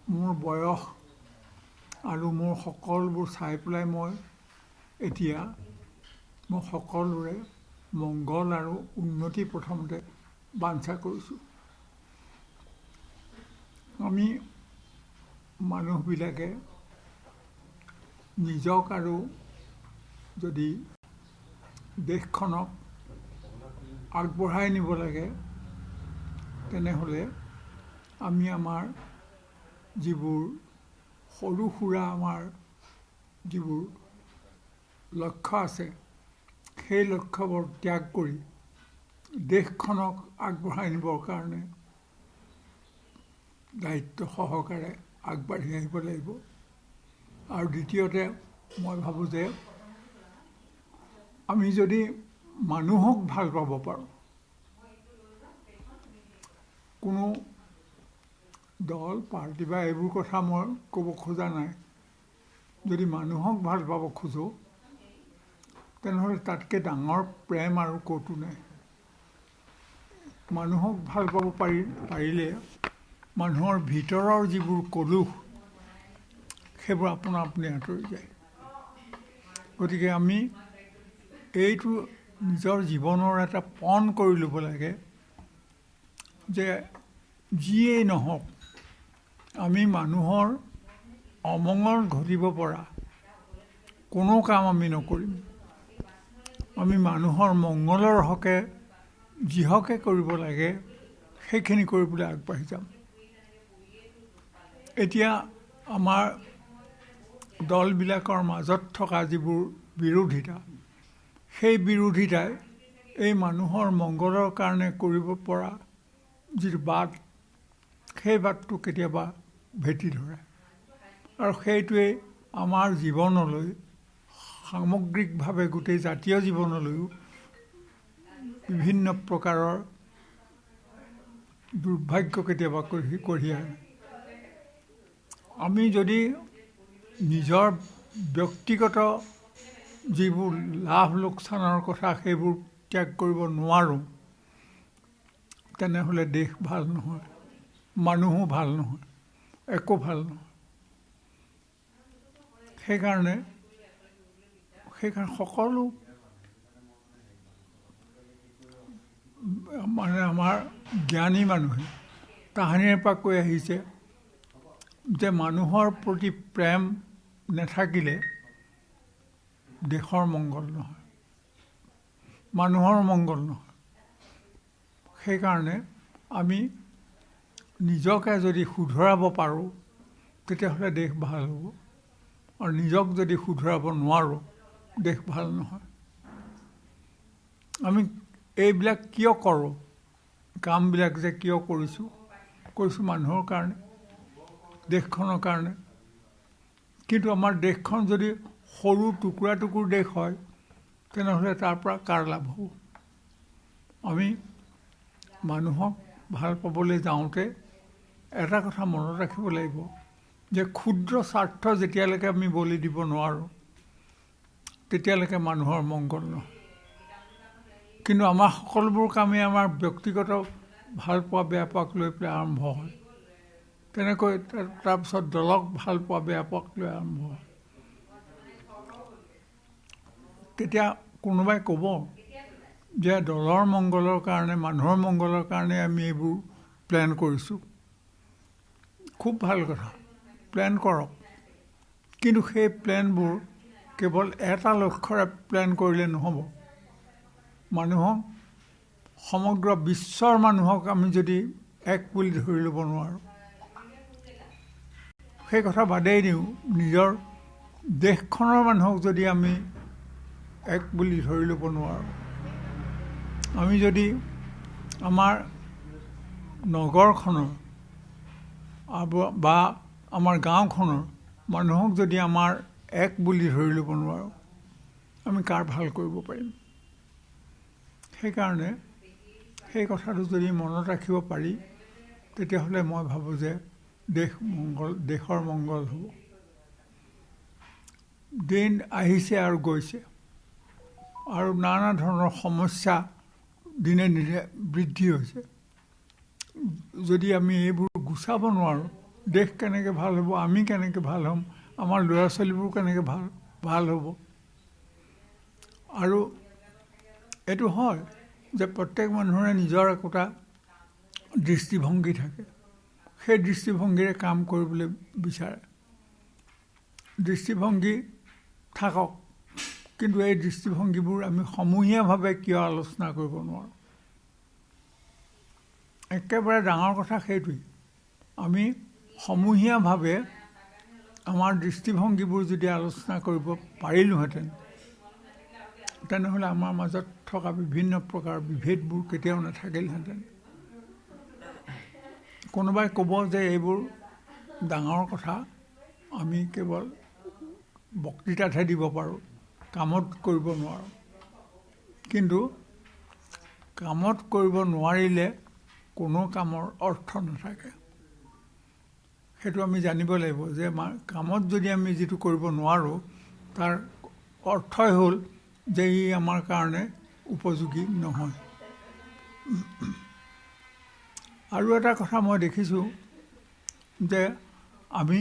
মোৰ বয়স আৰু মোৰ সকলোবোৰ চাই পেলাই মই এতিয়া মই সকলোৰে মংগল আৰু উন্নতি প্ৰথমতে বাঞ্ছা কৰিছোঁ। আমি মানুহবিলাকে নিজক আৰু যদি দেশখনক আগবঢ়াই নিব লাগে তেনেহ'লে আমি আমাৰ যিবোৰ সৰু সুৰা আমাৰ যিবোৰ লক্ষ্য আছে সেই লক্ষ্যবোৰ ত্যাগ কৰি দেশখনক আগবঢ়াই নিবৰ কাৰণে দায়িত্ব সহকাৰে আগবাঢ়ি আহিব লাগিব। আৰু দ্বিতীয়তে মই ভাবোঁ যে আমি যদি মানুহক ভাল পাব পাৰোঁ, কোনো দল পাৰ্টি বা এইবোৰ কথা মই ক'ব খোজা নাই, যদি মানুহক ভাল পাব খোজোঁ তেনেহ'লে তাতকৈ ডাঙৰ প্ৰেম আৰু ক'তো নাই। মানুহক ভাল পাব পাৰিলে মানুহৰ ভিতৰৰ যিবোৰ কলুষ সেইবোৰ আপোনা আপুনি আঁতৰি যায়। গতিকে আমি এইটো নিজৰ জীৱনৰ এটা পণ কৰি ল'ব লাগে যে যিয়েই নহওক আমি মানুহৰ অমংগল ঘটিব পৰা কোনো কাম আমি নকৰিম। আমি মানুহৰ মংগলৰ হকে যিহকে কৰিব লাগে সেইখিনি কৰিবলৈ আগবাঢ়ি যাম। এতিয়া আমাৰ দলবিলাকৰ মাজত থকা যিবোৰ বিৰোধিতা, সেই বিৰোধিতাই এই মানুহৰ মংগলৰ কাৰণে কৰিব পৰা যিটো বাট, সেই বাটটো কেতিয়াবা ভেটি ধৰে। আৰু সেইটোৱেই আমাৰ জীৱনলৈ সামগ্ৰিকভাৱে গোটেই জাতীয় জীৱনলৈও বিভিন্ন প্ৰকাৰৰ দুৰ্ভাগ্য কেতিয়াবা কঢ়িয়াই আনে। আমি যদি নিজৰ ব্যক্তিগত যিবোৰ লাভ লোকচানৰ কথা সেইবোৰ ত্যাগ কৰিব নোৱাৰোঁ তেনেহ'লে দেশ ভাল নহয়, মানুহো ভাল নহয়, একো ভাল নহয়। সেইকাৰণে সকলো মানে আমাৰ জ্ঞানী মানুহে তাহানিৰ পৰা কৈ আহিছে যে মানুহৰ প্ৰতি প্ৰেম নাথাকিলে দেশৰ মংগল নহয়, মানুহৰ মংগল নহয়। সেইকাৰণে আমি নিজকে যদি শুধৰাব পাৰোঁ তেতিয়াহ'লে দেশ ভাল হ'ব, আৰু নিজক যদি শুধৰাব নোৱাৰোঁ দেশ ভাল নহয়। আমি এইবিলাক কিয় কৰোঁ, কামবিলাক যে কিয় কৰিছোঁ মানুহৰ কাৰণে, দেশখনৰ কাৰণে। কিন্তু আমাৰ দেশখন যদি সৰু টুকুৰা টুকুৰ দেশ হয় তেনেহ'লে তাৰ পৰা কাৰ লাভ হ'ব? আমি মানুহক ভাল পাবলৈ যাওঁতে এটা কথা মনত ৰাখিব লাগিব যে ক্ষুদ্ৰ স্বাৰ্থ যেতিয়ালৈকে আমি বলি দিব নোৱাৰোঁ তেতিয়ালৈকে মানুহৰ মংগল নহয়। কিন্তু আমাৰ সকলোবোৰ কামেই আমাৰ ব্যক্তিগত ভাল পোৱা বেয়া পোৱাক লৈ পেলাই আৰম্ভ হয়। তেনেকৈ তাৰপিছত দলক ভাল পোৱা বেয়া পোৱাক লৈ আৰম্ভ হয়। তেতিয়া কোনোবাই ক'ব যে দলৰ মংগলৰ কাৰণে, মানুহৰ মংগলৰ কাৰণে আমি এইবোৰ প্লেন কৰিছোঁ। খুব ভাল কথা, প্লেন কৰক। কিন্তু সেই প্লেনবোৰ কেৱল এটা লক্ষ্যৰে প্লেন কৰিলে নহ'ব। মানুহক, সমগ্ৰ বিশ্বৰ মানুহক আমি যদি এক বুলি ধৰি ল'ব নোৱাৰোঁ, সেই কথা বাদেই দিওঁ, নিজৰ দেশখনৰ মানুহক যদি আমি এক বুলি ধৰি ল'ব নোৱাৰোঁ, আমি যদি আমাৰ নগৰখনৰ বা আমাৰ গাঁওখনৰ মানুহক যদি আমাৰ এক বুলি ধৰি ল'ব নোৱাৰোঁ, আমি কাৰ ভাল কৰিব পাৰিম? সেইকাৰণে সেই কথাটো যদি মনত ৰাখিব পাৰি তেতিয়াহ'লে মই ভাবোঁ যে দেশৰ মংগল হ'ব। দিন আহিছে আৰু গৈছে, আৰু নানা ধৰণৰ সমস্যা দিনে দিনে বৃদ্ধি হৈছে। যদি আমি এইবোৰ গুচাব নোৱাৰোঁ দেশ কেনেকৈ ভাল হ'ব, আমি কেনেকৈ ভাল হ'ম, আমাৰ ল'ৰা ছোৱালীবোৰ কেনেকৈ ভাল হ'ব। আৰু এইটো হয় যে প্ৰত্যেক মানুহৰে নিজৰ একোটা দৃষ্টিভংগী থাকে, সেই দৃষ্টিভংগীৰে কাম কৰিবলৈ বিচাৰে। দৃষ্টিভংগী থাকক, কিন্তু এই দৃষ্টিভংগীবোৰ আমি সমূহীয়াভাৱে কিয় আলোচনা কৰিব নোৱাৰোঁ? একেবাৰে ডাঙৰ কথা সেইটোৱেই। আমি সমূহীয়াভাৱে আমাৰ দৃষ্টিভংগীবোৰ যদি আলোচনা কৰিব পাৰিলোহেঁতেন, তেনেহ'লে আমাৰ মাজত থকা বিভিন্ন প্ৰকাৰ বিভেদবোৰ কেতিয়াও নাথাকিলহেঁতেন। কোনোবাই ক'ব যে এইবোৰ ডাঙৰ কথা, আমি কেৱল বক্তৃতাতহে দিব পাৰোঁ, কামত কৰিব নোৱাৰোঁ। কিন্তু কামত কৰিব নোৱাৰিলে কোনো কামৰ অৰ্থ নাথাকে। সেইটো আমি জানিব লাগিব যে কামত যদি আমি যিটো কৰিব নোৱাৰোঁ, তাৰ অৰ্থই হ'ল যে ই আমাৰ কাৰণে উপযোগী নহয়। আৰু এটা কথা মই দেখিছোঁ যে আমি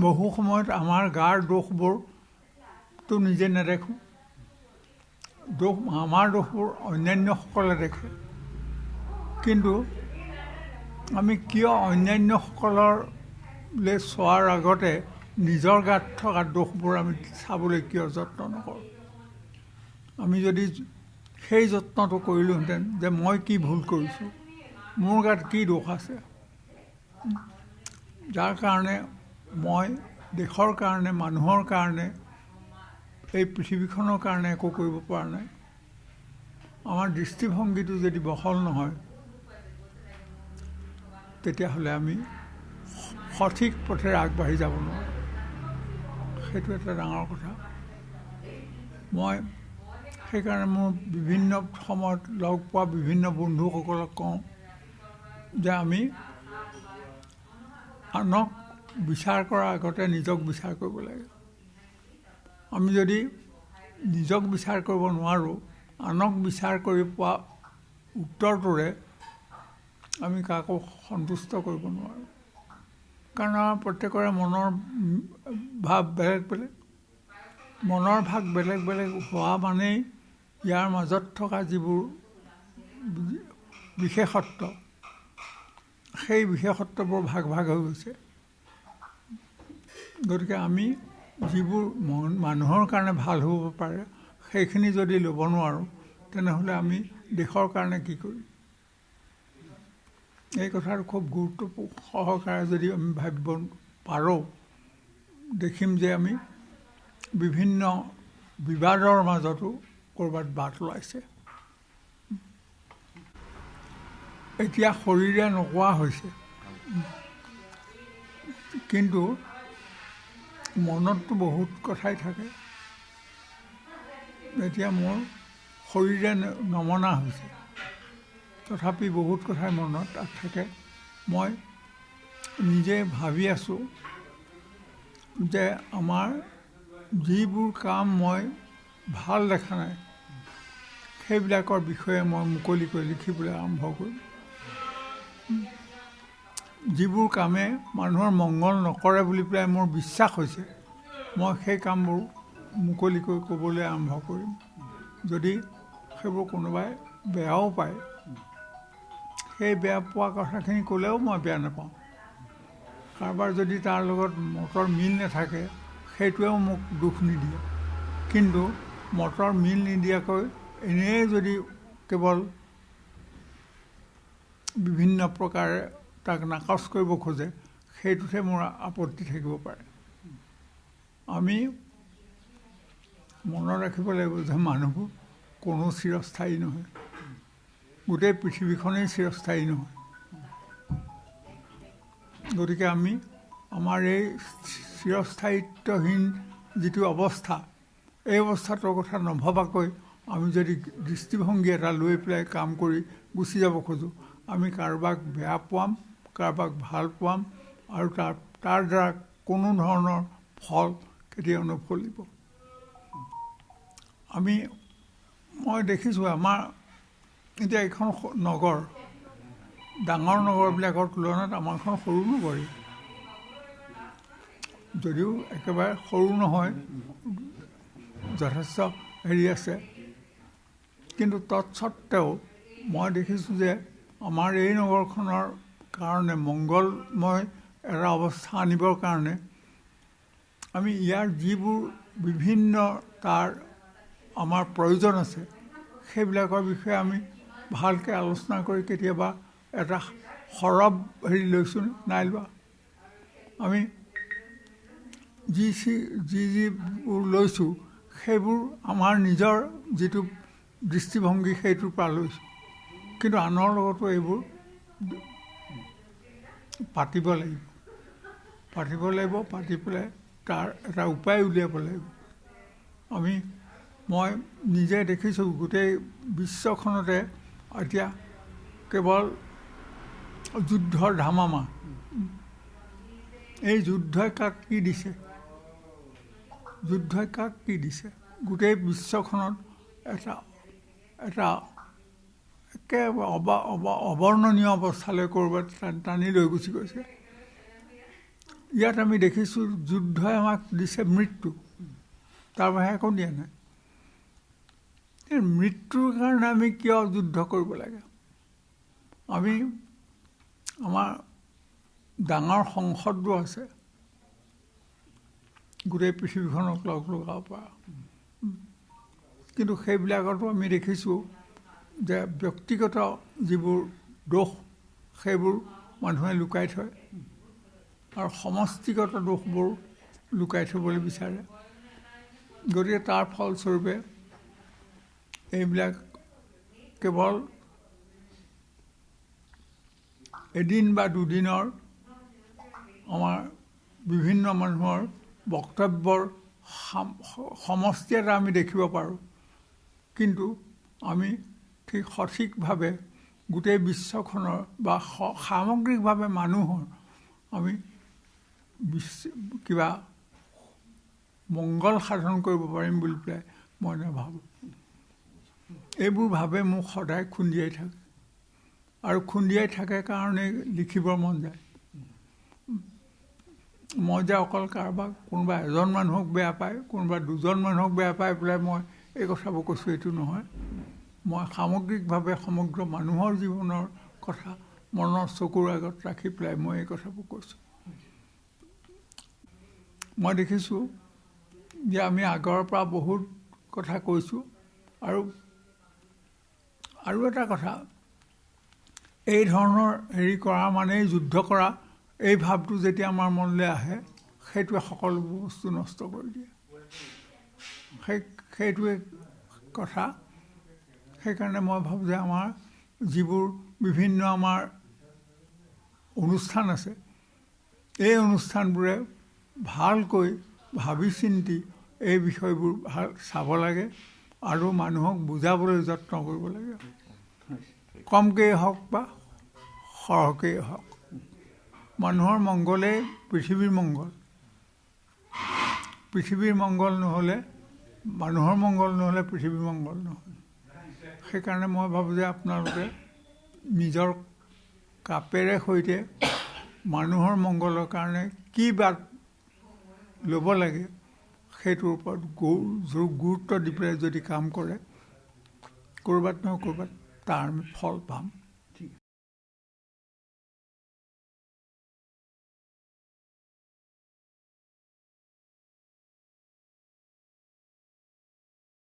বহু সময়ত আমাৰ গাৰ দোষবোৰতো নিজে নেদেখোঁ, আমাৰ দোষবোৰ অন্যান্যসকলে দেখে। কিন্তু আমি কিয় অন্যান্যসকললৈ চোৱাৰ আগতে নিজৰ গাত থকা দোষবোৰ আমি চাবলৈ কিয় যত্ন নকৰোঁ? আমি যদি সেই যত্নটো কৰিলোহেঁতেন যে মই কি ভুল কৰিছোঁ, মোৰ গাত কি দোষ আছে, যাৰ কাৰণে মই দেশৰ কাৰণে, মানুহৰ কাৰণে, এই পৃথিৱীখনৰ কাৰণে একো কৰিব পৰা নাই। আমাৰ দৃষ্টিভংগীটো যদি বহল নহয়, তেতিয়াহ'লে আমি সঠিক পথেৰে আগবাঢ়ি যাব নোৱাৰোঁ। সেইটো এটা ডাঙৰ কথা। মই সেইকাৰণে মোৰ বিভিন্ন সময়ত লগ পোৱা বিভিন্ন বন্ধুসকলক কওঁ যে আমি আনক বিচাৰ কৰাৰ আগতে নিজক বিচাৰ কৰিব লাগে। আমি যদি নিজক বিচাৰ কৰিব নোৱাৰোঁ, আনক বিচাৰ কৰি পোৱা উত্তৰটোৰে আমি কাকো সন্তুষ্ট কৰিব নোৱাৰোঁ। কাৰণ আমাৰ প্ৰত্যেকৰে মনৰ ভাৱ বেলেগ বেলেগ। মনৰ ভাগ বেলেগ বেলেগ হোৱা মানেই ইয়াৰ মাজত থকা যিবোৰ বিশেষত্ব, সেই বিশেষত্ববোৰ ভাগ ভাগ হৈ গৈছে। গতিকে আমি যিবোৰ মানুহৰ কাৰণে ভাল হ'ব পাৰে, সেইখিনি যদি ল'ব নোৱাৰোঁ, তেনেহ'লে আমি দেশৰ কাৰণে কি কৰিম? এই কথাটো খুব গুৰুত্ব সহকাৰে যদি আমি ভাবিব পাৰোঁ, দেখিম যে আমি বিভিন্ন বিবাদৰ মাজতো ক'ৰবাত বাট ওলাইছে। এতিয়া শৰীৰে নোকোৱা হৈছে, কিন্তু মনততো বহুত কথাই থাকে। এতিয়া মোৰ শৰীৰে নমনা হৈছে, তথাপি বহুত কথাই মনত থাকে। মই নিজে ভাবি আছোঁ যে আমাৰ যিবোৰ কাম মই ভাল দেখা নাই, সেইবিলাকৰ বিষয়ে মই মুকলিকৈ লিখিবলৈ আৰম্ভ কৰিম। যিবোৰ কামে মানুহৰ মংগল নকৰে বুলি পেলাই মোৰ বিশ্বাস হৈছে, মই সেই কামবোৰ মুকলিকৈ ক'বলৈ আৰম্ভ কৰিম। যদি সেইবোৰ কোনোবাই বেয়াও পায়, সেই বেয়া পোৱা কথাখিনি ক'লেও মই বেয়া নাপাওঁ। কাৰোবাৰ যদি তাৰ লগত মতৰ মিল নাথাকে, সেইটোৱেও মোক দুখ নিদিয়ে। কিন্তু মতৰ মিল নিদিয়াকৈ এনেই যদি কেৱল বিভিন্ন প্ৰকাৰে তাক নাকচ কৰিব খোজে, সেইটোতহে মোৰ আপত্তি থাকিব পাৰে। আমি মনত ৰাখিব লাগিব যে মানুহবোৰ কোনো চিৰস্থায়ী নহয়, গোটেই পৃথিৱীখনেই চিৰস্থায়ী নহয়। গতিকে আমি আমাৰ এই চিৰস্থায়িত্বহীন যিটো অৱস্থা, এই অৱস্থাটোৰ কথা নভবাকৈ আমি যদি দৃষ্টিভংগী এটা লৈ পেলাই কাম কৰি গুচি যাব খোজোঁ, আমি কাৰোবাক বেয়া পাম, কাৰোবাক ভাল পাম, আৰু তাৰ দ্বাৰা কোনো ধৰণৰ ফল কেতিয়াও নফলিব। মই দেখিছোঁ আমাৰ এতিয়া এইখন নগৰ, ডাঙৰ নগৰবিলাকৰ তুলনাত আমাৰখন সৰু নগৰেই। যদিও একেবাৰে সৰু নহয়, যথেষ্ট হেৰি আছে, কিন্তু তৎসত্ত্বেও মই দেখিছোঁ যে আমাৰ এই নগৰখনৰ কাৰণে মংগলময় এটা অৱস্থা আনিবৰ কাৰণে আমি ইয়াৰ যিবোৰ বিভিন্ন তাৰ আমাৰ প্ৰয়োজন আছে সেইবিলাকৰ বিষয়ে আমি ভালকৈ আলোচনা কৰি কেতিয়াবা এটা সৰব হেৰি লৈছোঁ নাই লোৱা। আমি যিবোৰ লৈছোঁ সেইবোৰ আমাৰ নিজৰ যিটো দৃষ্টিভংগী সেইটোৰ পৰা লৈছোঁ, কিন্তু আনৰ লগতো এইবোৰ পাতিব লাগিব, পাতি পেলাই তাৰ এটা উপায় উলিয়াব লাগিব। মই নিজে দেখিছোঁ গোটেই বিশ্বখনতে এতিয়া কেৱল যুদ্ধৰ ধামামা। এই যুদ্ধই কাক কি দিছে? গোটেই বিশ্বখনত এটা একেবাৰে অবৰ্ণনীয় অৱস্থালৈ ক'ৰবাত টানি লৈ গুচি গৈছে। ইয়াত আমি দেখিছোঁ যুদ্ধই আমাক দিছে মৃত্যু, তাৰ বাহিৰে একো দিয়া নাই। মৃত্যুৰ কাৰণে আমি কিয় যুদ্ধ কৰিব লাগে? আমাৰ ডাঙৰ সংসদো আছে গোটেই পৃথিৱীখনক লগাব পৰা, কিন্তু সেইবিলাকতো আমি দেখিছোঁ যে ব্যক্তিগত যিবোৰ দোষ সেইবোৰ মানুহে লুকাই থয় আৰু সমষ্টিগত দোষবোৰ লুকাই থবলৈ বিচাৰে। গতিকে তাৰ ফলস্বৰূপে এইবিলাক কেৱল এদিন বা দুদিনৰ আমাৰ বিভিন্ন মানুহৰ বক্তব্যৰ সমষ্টি এটা আমি দেখিব পাৰোঁ, কিন্তু আমি ঠিক সঠিকভাৱে গোটেই বিশ্বখনৰ বা সামগ্ৰিকভাৱে মানুহৰ আমি কিবা মংগল সাধন কৰিব পাৰিম বুলি পেলাই মই নাভাবোঁ। এইবোৰ ভাৱে মোক সদায় খুন্দিয়াই থাকে, আৰু খুন্দিয়াই থাকে কাৰণে লিখিবৰ মন যায়। মই যে অকল কাৰোবাক কোনোবা এজন মানুহক বেয়া পায়, কোনোবা দুজন মানুহক বেয়া পাই পেলাই মই এই কথাবোৰ কৈছোঁ এইটো নহয়। মই সামগ্ৰিকভাৱে সমগ্ৰ মানুহৰ জীৱনৰ কথা মনৰ চকুৰ আগত ৰাখি পেলাই মই এই কথাবোৰ কৈছোঁ। মই দেখিছোঁ যে আমি আগৰ পৰা বহুত কথা কৈছোঁ, আৰু এটা কথা, এই ধৰণৰ হেৰি কৰা মানেই যুদ্ধ কৰা, এই ভাৱটো যেতিয়া আমাৰ মনলৈ আহে সেইটোৱে সকলোবোৰ বস্তু নষ্ট কৰি দিয়ে। সেইটোৱে কথা। সেইকাৰণে মই ভাবোঁ যে আমাৰ যিবোৰ বিভিন্ন আমাৰ অনুষ্ঠান আছে, এই অনুষ্ঠানবোৰে ভালকৈ ভাবি চিন্তি এই বিষয়বোৰ চাব লাগে আৰু মানুহক বুজাবলৈ যত্ন কৰিব লাগে, কমকেই হওক বা সৰহকেই হওক। মানুহৰ মংগলেই পৃথিৱীৰ মংগল। পৃথিৱীৰ মংগল নহ'লে, মানুহৰ মংগল নহ'লে পৃথিৱীৰ মংগল নহয়। সেইকাৰণে মই ভাবোঁ যে আপোনালোকে নিজৰ কাপেৰে সৈতে মানুহৰ মংগলৰ কাৰণে কি বাট ল'ব লাগে সেইটোৰ ওপৰত গুৰুত্ব দি পেলাই যদি কাম কৰে, ক'ৰবাত নহয় ক'ৰবাত তাৰ আমি ফল পাম।